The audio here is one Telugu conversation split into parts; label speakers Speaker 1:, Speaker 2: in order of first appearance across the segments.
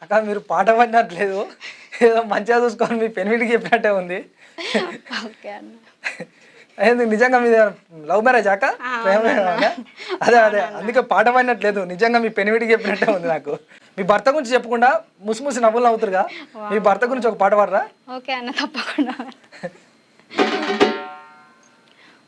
Speaker 1: అక్క మీరు పాట పాడినట్లేదు, ఏదో మంచిగా చూసుకొని మీ పెనిమిటికి చెప్పినట్టే ఉంది.
Speaker 2: ఓకే అన్న.
Speaker 1: అయింది నిజంగా మీద లవ్ మ్యారేజ్ అక్క? ప్రేమ అదే అదే అందుకే పాట పాడినట్లేదు, నిజంగా మీ పెనిమిటికి చెప్పినట్టే ఉంది నాకు. మీ భర్త గురించి చెప్పకుండా ముసి నవ్వులు నవ్వుతురుగా, మీ భర్త గురించి ఒక పాట పాడరా?
Speaker 2: ఓకే అన్న, తప్పకుండా.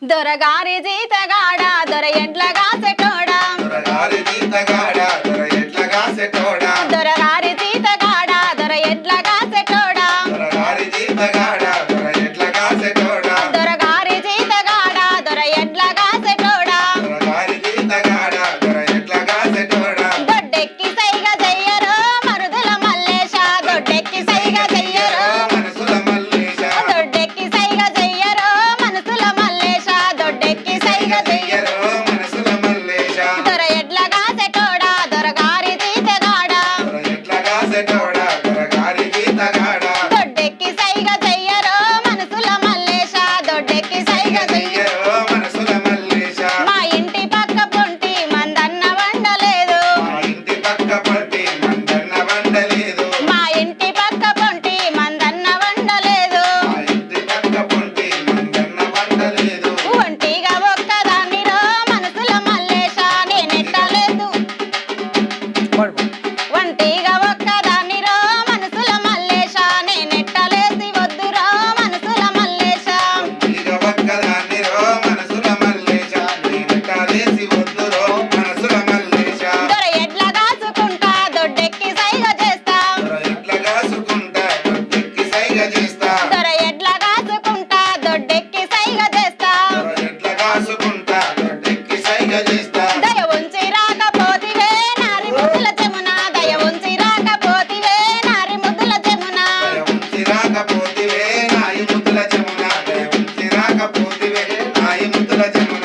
Speaker 2: దొరగారి జీతగాడ దొర ఎడ్లగా సెటోడా, దొరగారి జీతగాడ దొర ఎడ్లగా సెటోడా, దొరగారి జీతగాడ దొర ఎడ్లగా సెటోడా, దొరగారి జీతగాడ దొర ఎడ్లగా సెటోడా, దొరగారి జీతగాడ దొర ఎడ్లగా సెటోడా, దొరగారి జీతగాడ దొర ఎడ్లగా సెటోడా, దొడ్డెక్కి సైగ చెయ్యరో మరుదుల మల్లేశ, దొడ్డెక్కి సైగ చెయ్యరో మనసుల మల్లేశ, దొడ్డెక్కి సైగ చెయ్యరో మనసుల మల్లేశ, దొడ్డెక్కి సైగ చెయ్యరో మనసుల మల్లేశ, దొర ఎడ్లగా సెటోడా దొరగారి జీతగాడ, దొర ఎడ్లగా సెటోడా దొరగారి జీతగాడ, దొడ్డెక్కి సైగ చెయ్యరో మనసుల మల్లేశ, దొడ్డెక్కి సైగ చెయ్యరో మనసుల మల్లేశ, మా ఇంటి పక్క పొంటి మందన్న వండలేదు, మా ఇంటి పక్క పొంటి మందన్న వండలేదు, మా ఇంటి పక్క పొంటి మందన్న వండలేదు, మా ఇంటి పక్క పొంటి మందన్న వండలేదు, ఒంటిగా ఒక్కదాన్నిరో మనసుల మల్లేశ నేనెట్టలేదు, ఒంటిగా ఒక్కదాన్నిరో మనసుల మల్లేశ నేనెట్టలేసి వద్దురో మనసుల మల్లేశ, ఒంటిగా ఒక్కదాన్నిరో మనసుల మల్లేశ నేనెట్టలేసి వద్దురో మనసుల మల్లేశ, దొర ఎడ్ల కాసుకుంటా దొడ్డెక్కి సైగ చేస్తా, దొర ఎడ్ల కాసుకుంటా దొడ్డెక్కి సైగ చేస్తా, దొర ఎడ్ల కాసుకుంటా దొడ్డెక్కి సైగ చేస్తా, దొర ఎడ్ల కాసుకుంటా దొడ్డెక్కి సైగ చేస్తా, దయ ఉంచి రాకపోతివే నారి ముద్దుల చెమున, దయ ఉంచి రాకపోతివే నారి ముద్దుల చెమున, దయ ఉంచి రాకపోతివే నాయి ముద్దుల చెమున, దయ ఉంచి రాకపోతివే నాయి ముద్దుల చెమున,